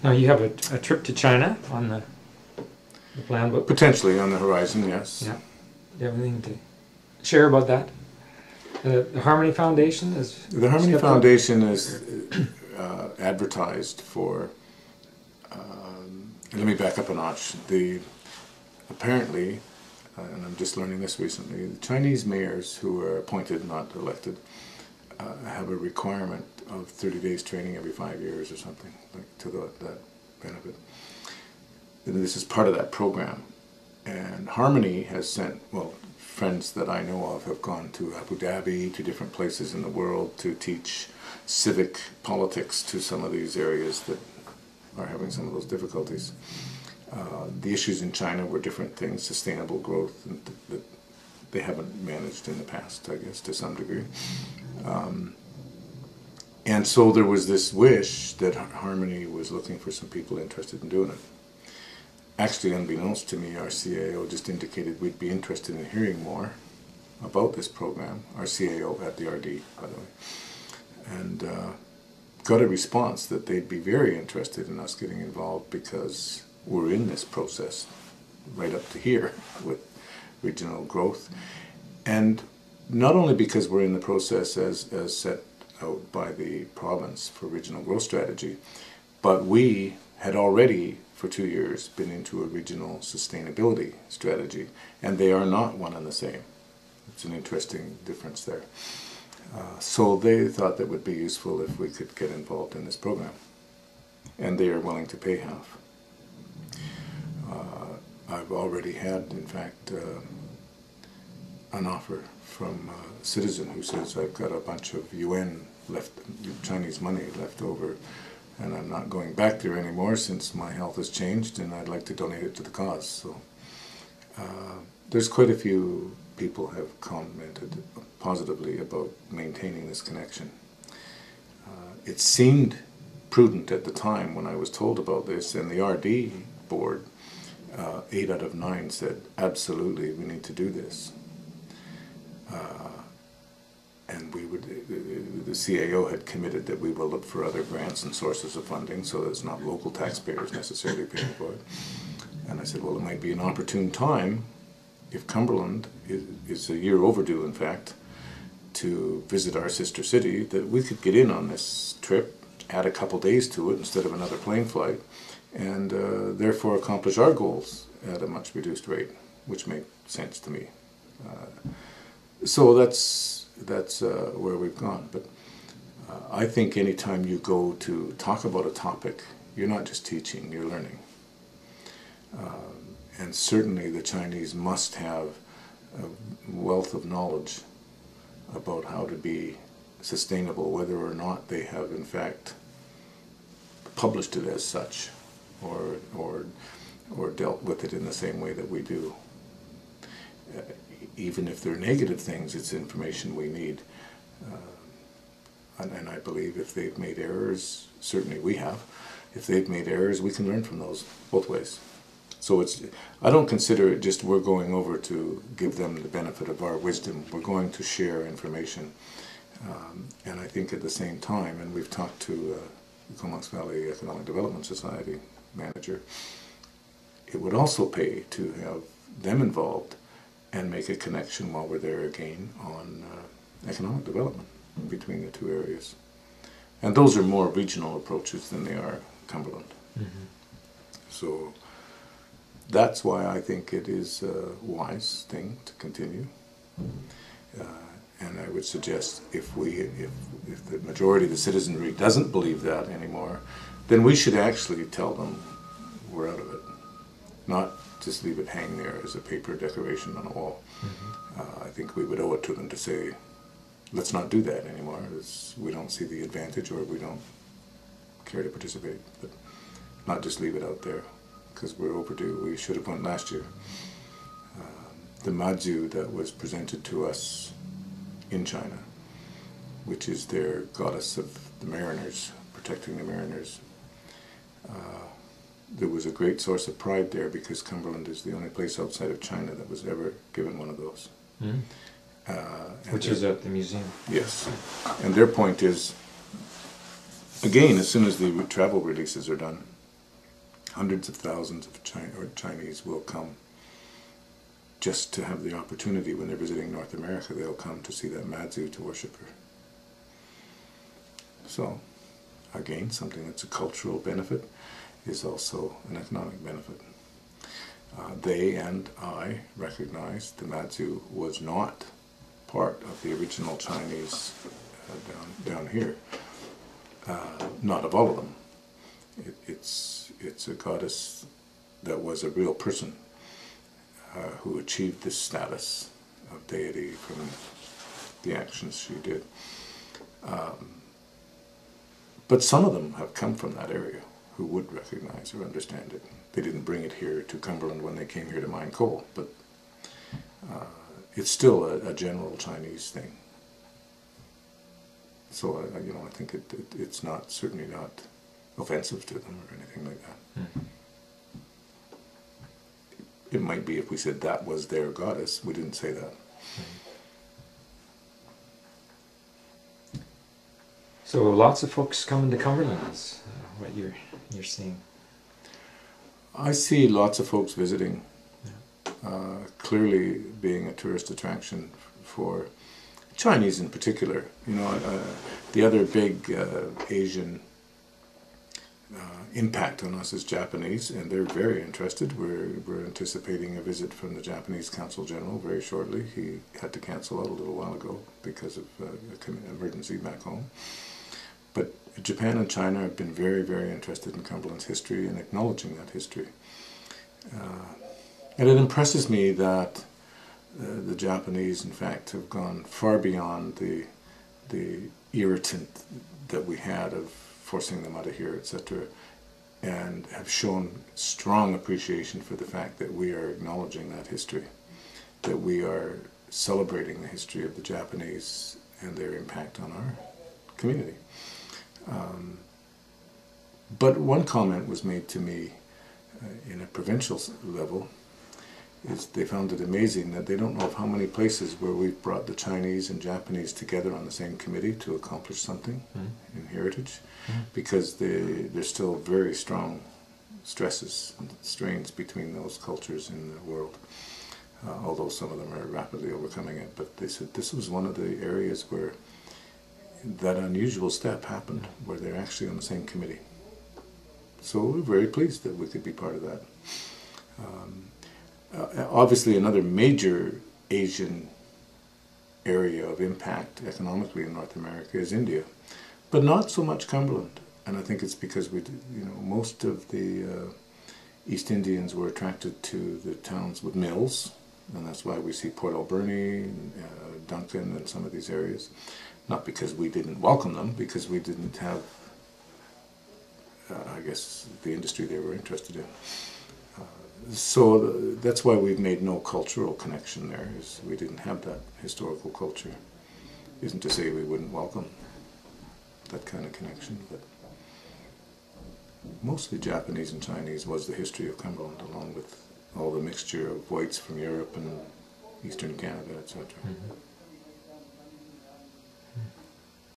Now you have a trip to China on the plan book. Potentially on the horizon, yes. Yeah. Do you have anything to share about that? The Harmony Foundation is... The Harmony Foundation is advertised for... let me back up a notch. Apparently, and I'm just learning this recently, the Chinese mayors who are appointed, not elected, have a requirement of 30 days training every 5 years or something, like to that benefit. And this is part of that program. And Harmony has sent, well, friends that I know of have gone to Abu Dhabi, to different places in the world to teach civic politics to some of these areas that are having some of those difficulties. The issues in China were different things, sustainable growth, that they haven't managed in the past, I guess, to some degree. And so there was this wish that Harmony was looking for some people interested in doing it. Actually, unbeknownst to me, our CAO just indicated we'd be interested in hearing more about this program, our CAO at the RD, by the way, and got a response that they'd be very interested in us getting involved because we're in this process right up to here with regional growth. And not only because we're in the process as set out by the province for regional growth strategy, but we had already for 2 years been into a regional sustainability strategy, and they are not one and the same. It's an interesting difference there. So they thought that would be useful if we could get involved in this program, and they are willing to pay half. I've already had, in fact, an offer from a citizen who says, I've got a bunch of Chinese money left over, and I'm not going back there anymore since my health has changed, and I'd like to donate it to the cause. So there's quite a few people have commented positively about maintaining this connection. It seemed prudent at the time when I was told about this, and the RD board, 8 out of 9 said, absolutely, we need to do this. And the CAO had committed that we will look for other grants and sources of funding so that it's not local taxpayers necessarily paying for it. And I said, well, it might be an opportune time, if Cumberland is a year overdue, in fact, to visit our sister city, that we could get in on this trip, add a couple days to it instead of another plane flight, and therefore accomplish our goals at a much reduced rate, which made sense to me. So that's where we've gone. But I think anytime you go to talk about a topic, you're not just teaching, you're learning. And certainly the Chinese must have a wealth of knowledge about how to be sustainable, whether or not they have in fact published it as such, or dealt with it in the same way that we do. Even if they're negative things, it's information we need. And I believe if they've made errors, certainly we have, if they've made errors, we can learn from those both ways. So I don't consider it just we're going over to give them the benefit of our wisdom. We're going to share information. And I think at the same time, and we've talked to the Comox Valley Economic Development Society manager, it would also pay to have them involved and make a connection while we're there again on economic development between the two areas. And those are more regional approaches than they are Cumberland. Mm-hmm. So that's why I think it is a wise thing to continue. And I would suggest if the majority of the citizenry doesn't believe that anymore, then we should actually tell them we're out of it. Not just leave it hang there as a paper decoration on a wall. Mm-hmm. I think we would owe it to them to say, let's not do that anymore. We don't see the advantage, or we don't care to participate. But not just leave it out there, because we're overdue. We should have went last year. The Mazu that was presented to us in China, which is their goddess of the mariners, protecting the mariners, there was a great source of pride there because Cumberland is the only place outside of China that was ever given one of those. Mm. Which is at the museum. Yes. And their point is, again, as soon as the travel releases are done, hundreds of thousands of Chinese will come just to have the opportunity when they're visiting North America. They'll come to see that Madzu, to worship her. So, again, something that's a cultural benefit is also an economic benefit. They and I recognize the Madzu was not part of the original Chinese down here. Not of all of them. It's a goddess that was a real person who achieved this status of deity from the actions she did. But some of them have come from that area who would recognize or understand it. They didn't bring it here to Cumberland when they came here to mine coal, but it's still a general Chinese thing. So I think it's certainly not offensive to them or anything like that. Mm-hmm. It might be if we said that was their goddess. We didn't say that. Mm-hmm. So lots of folks coming to Cumberland is what you're seeing. I see lots of folks visiting. Yeah. Clearly being a tourist attraction for Chinese in particular. The other big Asian impact on us is Japanese, and they're very interested. We're anticipating a visit from the Japanese Consul General very shortly. He had to cancel out a little while ago because of an emergency back home. But Japan and China have been very, very interested in Cumberland's history and acknowledging that history. And it impresses me that the Japanese, in fact, have gone far beyond the irritant that we had of forcing them out of here, etc., and have shown strong appreciation for the fact that we are acknowledging that history, that we are celebrating the history of the Japanese and their impact on our community. But one comment was made to me in a provincial level, is they found it amazing that they don't know of how many places where we've brought the Chinese and Japanese together on the same committee to accomplish something in heritage, because there's still very strong stresses and strains between those cultures in the world, although some of them are rapidly overcoming it. But they said this was one of the areas where that unusual step happened, where they're actually on the same committee. So we're very pleased that we could be part of that. Obviously, another major Asian area of impact economically in North America is India, but not so much Cumberland. And I think it's because most of the East Indians were attracted to the towns with mills, and that's why we see Port Alberni, Duncan, and some of these areas. Not because we didn't welcome them, because we didn't have, I guess, the industry they were interested in. So that's why we've made no cultural connection there, is we didn't have that historical culture. Isn't to say we wouldn't welcome that kind of connection, but mostly Japanese and Chinese was the history of Cumberland, along with all the mixture of whites from Europe and Eastern Canada, etc.